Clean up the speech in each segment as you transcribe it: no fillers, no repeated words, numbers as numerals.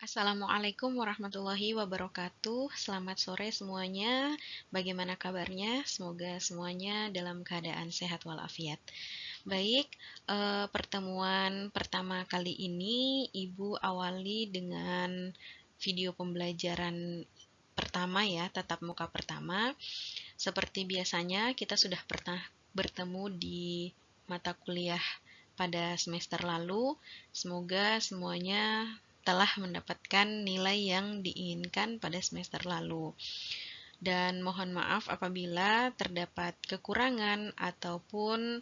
Assalamualaikum warahmatullahi wabarakatuh. Selamat sore semuanya. Bagaimana kabarnya? Semoga semuanya dalam keadaan sehat walafiat. Baik, pertemuan pertama kali ini Ibu awali dengan video pembelajaran pertama ya, tatap muka pertama. Seperti biasanya kita sudah pernah bertemu di mata kuliah pada semester lalu. Semoga semuanya telah mendapatkan nilai yang diinginkan pada semester lalu. Dan mohon maaf apabila terdapat kekurangan ataupun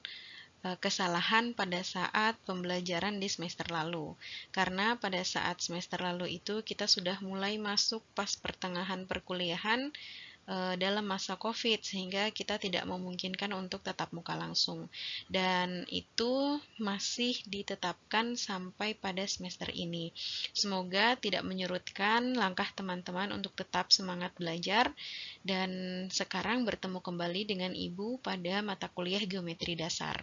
kesalahan pada saat pembelajaran di semester lalu. Karena pada saat semester lalu itu kita sudah mulai masuk pas pertengahan perkuliahan dalam masa COVID, sehingga kita tidak memungkinkan untuk tatap muka langsung. Dan itu masih ditetapkan sampai pada semester ini. Semoga tidak menyurutkan langkah teman-teman untuk tetap semangat belajar. Dan sekarang bertemu kembali dengan Ibu pada mata kuliah Geometri Dasar.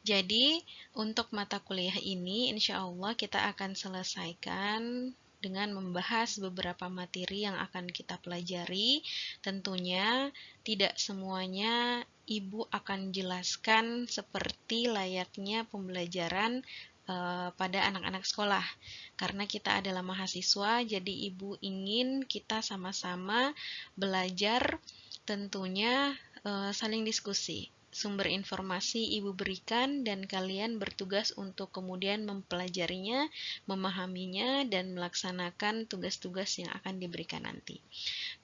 Jadi, untuk mata kuliah ini, insya Allah kita akan selesaikan dengan membahas beberapa materi yang akan kita pelajari. Tentunya tidak semuanya Ibu akan jelaskan seperti layaknya pembelajaran pada anak-anak sekolah. Karena kita adalah mahasiswa, jadi Ibu ingin kita sama-sama belajar, tentunya saling diskusi. Sumber informasi Ibu berikan dan kalian bertugas untuk kemudian mempelajarinya, memahaminya, dan melaksanakan tugas-tugas yang akan diberikan nanti.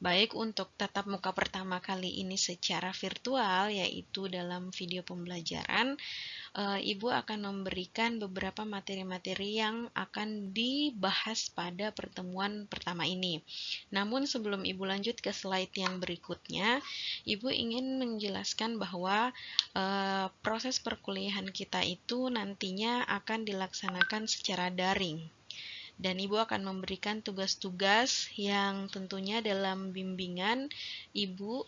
Baik untuk tatap muka pertama kali ini secara virtual, yaitu dalam video pembelajaran, Ibu akan memberikan beberapa materi-materi yang akan dibahas pada pertemuan pertama ini. Namun sebelum Ibu lanjut ke slide yang berikutnya, Ibu ingin menjelaskan bahwa proses perkuliahan kita itu nantinya akan dilaksanakan secara daring. Dan Ibu akan memberikan tugas-tugas yang tentunya dalam bimbingan Ibu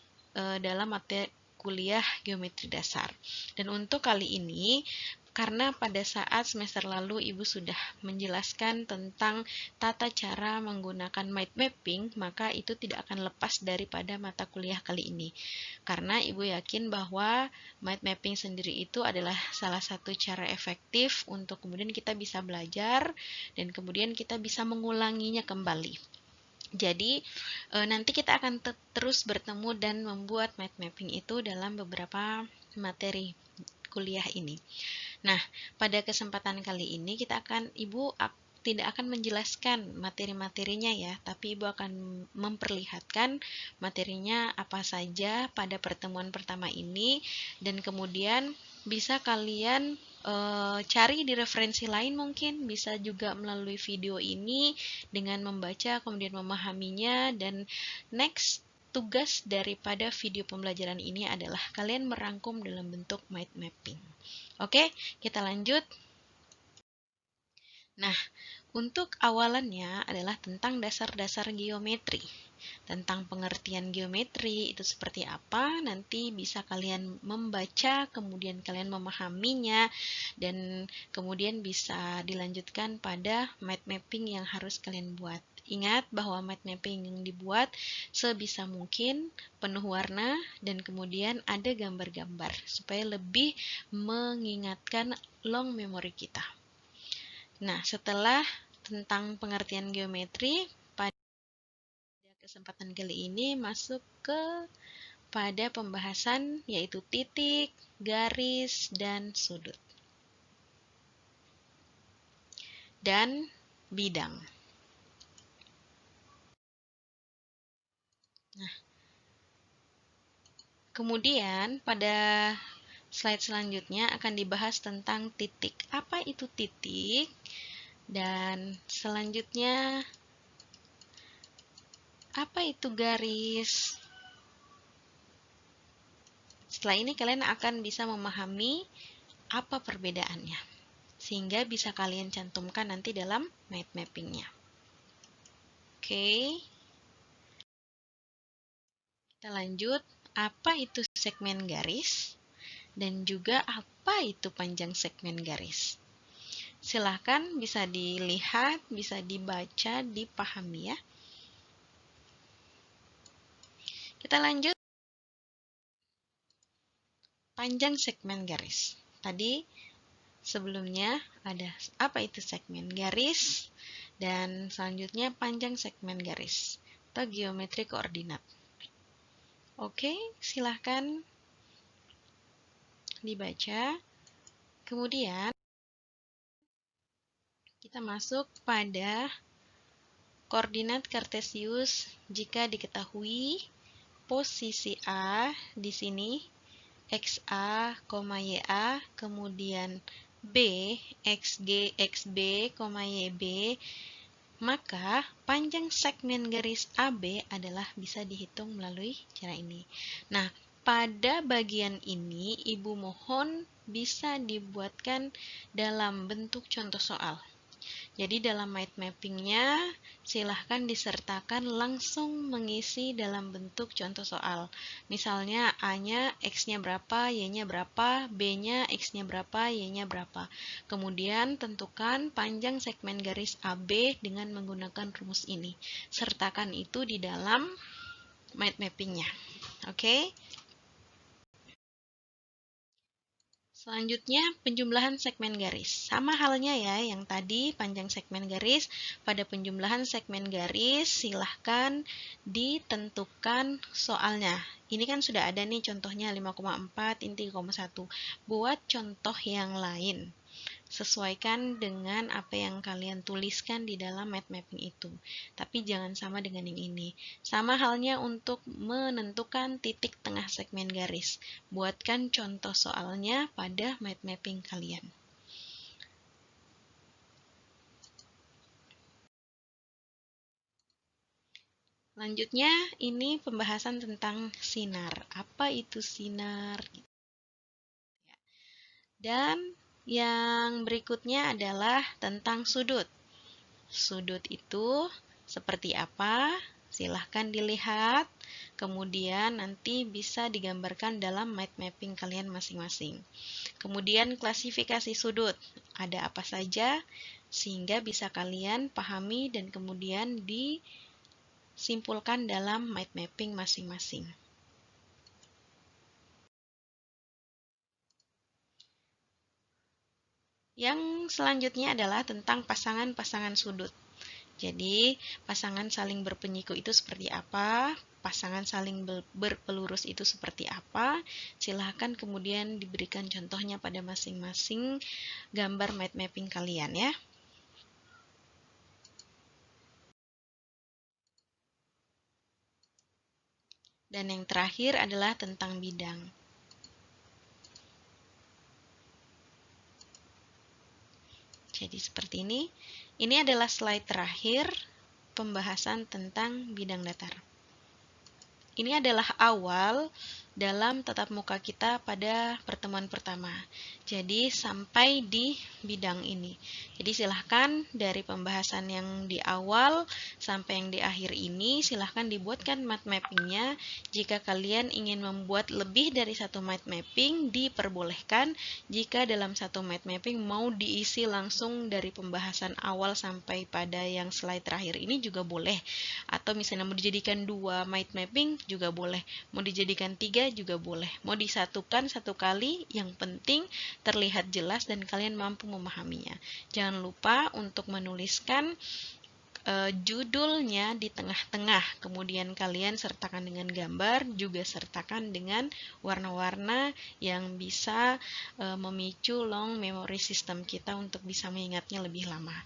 dalam materi kuliah Geometri Dasar. Dan untuk kali ini, karena pada saat semester lalu Ibu sudah menjelaskan tentang tata cara menggunakan mind mapping, maka itu tidak akan lepas daripada mata kuliah kali ini. Karena Ibu yakin bahwa mind mapping sendiri itu adalah salah satu cara efektif untuk kemudian kita bisa belajar dan kemudian kita bisa mengulanginya kembali. Jadi nanti kita akan terus bertemu dan membuat mind mapping itu dalam beberapa materi kuliah ini. Nah, pada kesempatan kali ini Ibu tidak akan menjelaskan materi-materinya ya, tapi Ibu akan memperlihatkan materinya apa saja pada pertemuan pertama ini, dan kemudian bisa kalian cari di referensi lain, mungkin bisa juga melalui video ini dengan membaca kemudian memahaminya. Dan next tugas daripada video pembelajaran ini adalah kalian merangkum dalam bentuk mind mapping. Oke, kita lanjut. Nah, untuk awalannya adalah tentang dasar-dasar geometri. Tentang pengertian geometri itu seperti apa, nanti bisa kalian membaca, kemudian kalian memahaminya, dan kemudian bisa dilanjutkan pada mind mapping yang harus kalian buat. Ingat bahwa mind mapping yang dibuat sebisa mungkin penuh warna dan kemudian ada gambar-gambar supaya lebih mengingatkan long memory kita. Nah, setelah tentang pengertian geometri, pada kesempatan kali ini masuk pada pembahasan yaitu titik, garis, dan sudut. Dan bidang. Nah, kemudian pada slide selanjutnya akan dibahas tentang titik. Apa itu titik? Dan selanjutnya, apa itu garis? Setelah ini kalian akan bisa memahami apa perbedaannya, sehingga bisa kalian cantumkan nanti dalam mind mapping-nya. Oke. Kita lanjut, apa itu segmen garis? Dan juga apa itu panjang segmen garis? Silahkan bisa dilihat, bisa dibaca, dipahami ya. Kita lanjut. Panjang segmen garis. Tadi sebelumnya ada apa itu segmen garis, dan selanjutnya panjang segmen garis atau geometri koordinat. Oke, silahkan dibaca. Kemudian kita masuk pada koordinat kartesius jika diketahui posisi A di sini XA, YA, kemudian B, XG, XB, YB, maka panjang segmen garis AB adalah bisa dihitung melalui cara ini. Nah, pada bagian ini Ibu mohon bisa dibuatkan dalam bentuk contoh soal. Jadi dalam mind mappingnya silahkan disertakan langsung mengisi dalam bentuk contoh soal. Misalnya A-nya X-nya berapa, Y-nya berapa, B-nya X-nya berapa, Y-nya berapa. Kemudian tentukan panjang segmen garis AB dengan menggunakan rumus ini. Sertakan itu di dalam mind mappingnya. Oke? Selanjutnya, penjumlahan segmen garis. Sama halnya ya, yang tadi panjang segmen garis. Pada penjumlahan segmen garis, silahkan ditentukan soalnya. Ini kan sudah ada nih contohnya 5,4, ini 3,1. Buat contoh yang lain. Sesuaikan dengan apa yang kalian tuliskan di dalam mind mapping itu. Tapi jangan sama dengan yang ini. Sama halnya untuk menentukan titik tengah segmen garis. Buatkan contoh soalnya pada mind mapping kalian. Lanjutnya, ini pembahasan tentang sinar. Apa itu sinar? Dan yang berikutnya adalah tentang sudut. Sudut itu seperti apa? Silahkan dilihat. Kemudian nanti bisa digambarkan dalam mind mapping kalian masing-masing. Kemudian klasifikasi sudut. Ada apa saja sehingga bisa kalian pahami dan kemudian disimpulkan dalam mind mapping masing-masing. Yang selanjutnya adalah tentang pasangan-pasangan sudut. Jadi, pasangan saling berpenyiku itu seperti apa? Pasangan saling berpelurus itu seperti apa? Silahkan kemudian diberikan contohnya pada masing-masing gambar mind mapping kalian ya. Dan yang terakhir adalah tentang bidang. Jadi seperti ini. Ini adalah slide terakhir pembahasan tentang bidang datar. Ini adalah awal dalam tatap muka kita pada pertemuan pertama. Jadi sampai di bidang ini. Jadi silahkan dari pembahasan yang di awal sampai yang di akhir ini, silahkan dibuatkan mind mappingnya. Jika kalian ingin membuat lebih dari satu mind mapping, diperbolehkan. Jika dalam satu mind mapping mau diisi langsung dari pembahasan awal sampai pada yang slide terakhir ini juga boleh. Atau misalnya mau dijadikan 2 mind mapping juga boleh. Mau dijadikan 3 juga boleh. Mau disatukan satu kali, yang penting terlihat jelas dan kalian mampu memahaminya. Jangan lupa untuk menuliskan judulnya di tengah-tengah, kemudian kalian sertakan dengan gambar, juga sertakan dengan warna-warna yang bisa memicu long memory system kita untuk bisa mengingatnya lebih lama.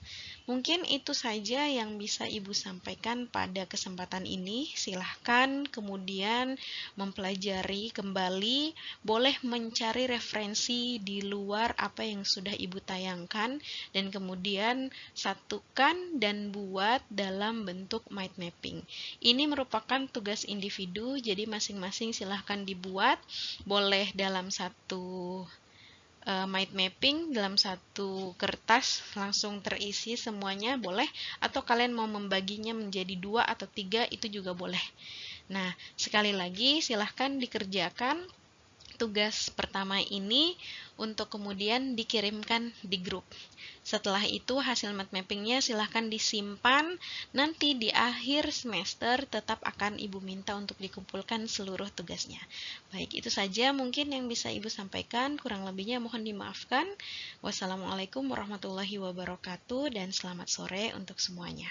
Mungkin itu saja yang bisa Ibu sampaikan pada kesempatan ini. Silahkan kemudian mempelajari kembali, boleh mencari referensi di luar apa yang sudah Ibu tayangkan, dan kemudian satukan dan buat dalam bentuk mind mapping. Ini merupakan tugas individu, jadi masing-masing silahkan dibuat, boleh dalam satu mind mapping dalam satu kertas langsung terisi semuanya boleh, atau kalian mau membaginya menjadi 2 atau 3 itu juga boleh. Nah, sekali lagi silahkan dikerjakan tugas pertama ini untuk kemudian dikirimkan di grup. Setelah itu hasil mind mappingnya silahkan disimpan, nanti di akhir semester tetap akan Ibu minta untuk dikumpulkan seluruh tugasnya. Baik, itu saja mungkin yang bisa Ibu sampaikan, kurang lebihnya mohon dimaafkan. Wassalamualaikum warahmatullahi wabarakatuh dan selamat sore untuk semuanya.